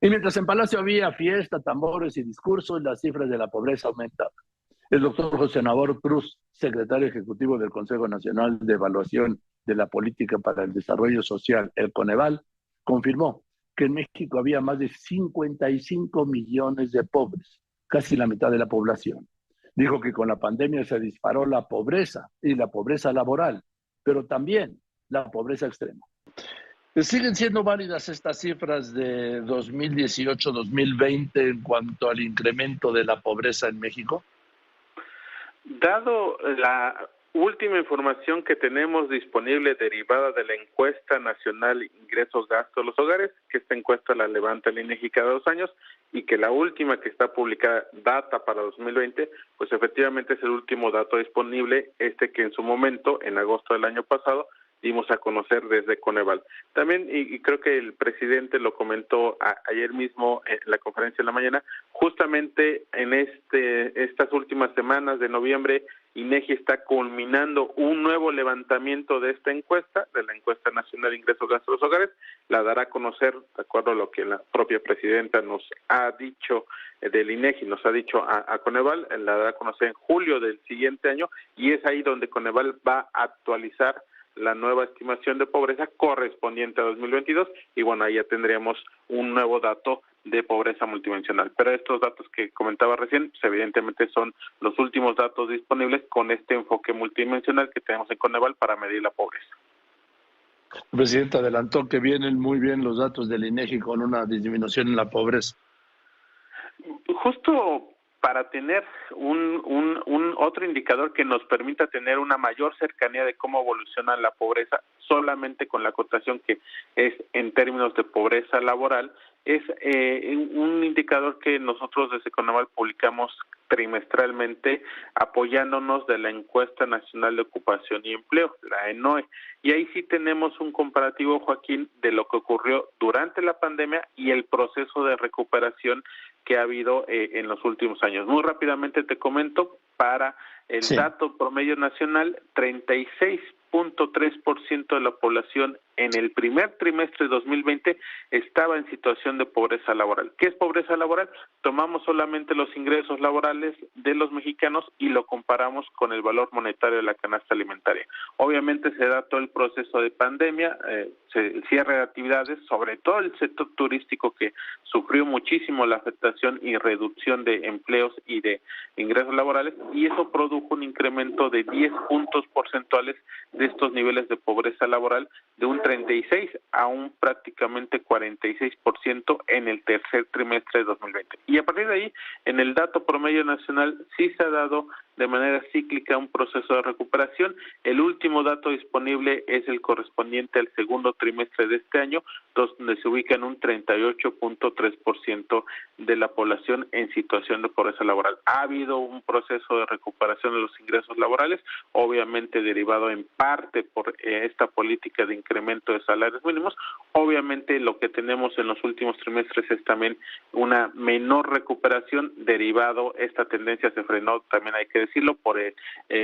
Y mientras en Palacio había fiesta, tambores y discursos, las cifras de la pobreza aumentaban. El doctor José Navarro Cruz, secretario ejecutivo del Consejo Nacional de Evaluación de la Política para el Desarrollo Social, el Coneval, confirmó que en México había más de 55 millones de pobres, casi la mitad de la población. Dijo que con la pandemia se disparó la pobreza y la pobreza laboral, pero también la pobreza extrema. ¿Siguen siendo válidas estas cifras de 2018-2020 en cuanto al incremento de la pobreza en México? Dado la última información que tenemos disponible derivada de la encuesta nacional Ingresos Gastos de los Hogares, que esta encuesta la levanta el INEGI cada 2 años, y que la última que está publicada data para 2020, pues efectivamente es el último dato disponible, que en su momento, en agosto del año pasado, dimos a conocer desde Coneval. También, y creo que el presidente lo comentó ayer mismo en la conferencia de la mañana, justamente en estas últimas semanas de noviembre, INEGI está culminando un nuevo levantamiento de esta encuesta, de la encuesta nacional de ingresos gastos de los hogares, la dará a conocer, de acuerdo a lo que la propia presidenta nos ha dicho del INEGI, nos ha dicho a Coneval, la dará a conocer en julio del siguiente año, y es ahí donde Coneval va a actualizar la nueva estimación de pobreza correspondiente a 2022, y bueno, ahí ya tendríamos un nuevo dato de pobreza multidimensional. Pero estos datos que comentaba recién, pues evidentemente son los últimos datos disponibles con este enfoque multidimensional que tenemos en Coneval para medir la pobreza. El presidente adelantó que vienen muy bien los datos del INEGI con una disminución en la pobreza. Justo para tener un otro indicador que nos permita tener una mayor cercanía de cómo evoluciona la pobreza, solamente con la acotación que es en términos de pobreza laboral, es un indicador que nosotros desde Coneval publicamos trimestralmente apoyándonos de la Encuesta Nacional de Ocupación y Empleo, la ENOE. Y ahí sí tenemos un comparativo, Joaquín, de lo que ocurrió durante la pandemia y el proceso de recuperación que ha habido en los últimos años. Muy rápidamente te comento, para el dato promedio nacional, 36.3% de la población en el primer trimestre de 2020 estaba en situación de pobreza laboral. ¿Qué es pobreza laboral? Tomamos solamente los ingresos laborales de los mexicanos y lo comparamos con el valor monetario de la canasta alimentaria. Obviamente se da todo el proceso de pandemia, el cierre de actividades, sobre todo el sector turístico que sufrió muchísimo la afectación y reducción de empleos y de ingresos laborales, y eso produjo un incremento de 10 puntos porcentuales de estos niveles de pobreza laboral, de un 36 a un prácticamente 46% en el tercer trimestre de 2020. Y a partir de ahí, en el dato promedio nacional, sí se ha dado de manera cíclica un proceso de recuperación. El último dato disponible es el correspondiente al segundo trimestre de este año, donde se ubica en un 38.3% de la población en situación de pobreza laboral. Ha habido un proceso de recuperación de los ingresos laborales, obviamente derivado en parte por esta política de incremento de salarios mínimos. Obviamente lo que tenemos en los últimos trimestres es también una menor recuperación derivado, esta tendencia se frenó, también hay que decirlo, por el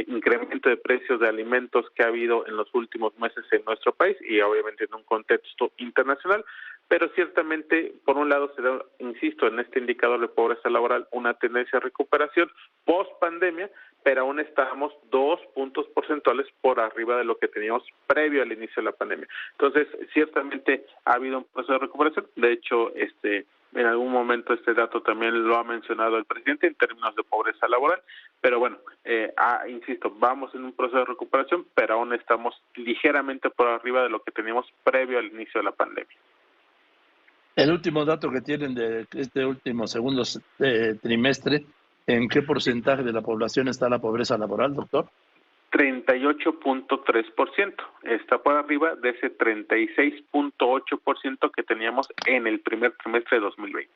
incremento de precios de alimentos que ha habido en los últimos meses en nuestro país y obviamente en un contexto internacional, pero ciertamente, por un lado, se da, insisto, en este indicador de pobreza laboral una tendencia de recuperación post-pandemia, pero aún estamos 2 puntos porcentuales por arriba de lo que teníamos previo al inicio de la pandemia. Entonces, ciertamente ha habido un proceso de recuperación. De hecho, en algún momento este dato también lo ha mencionado el presidente en términos de pobreza laboral, pero bueno, insisto, vamos en un proceso de recuperación, pero aún estamos ligeramente por arriba de lo que teníamos previo al inicio de la pandemia. El último dato que tienen de este último segundo trimestre, ¿en qué porcentaje de la población está la pobreza laboral, doctor? 38.3%. Está por arriba de ese 36.8% que teníamos en el primer trimestre de 2020.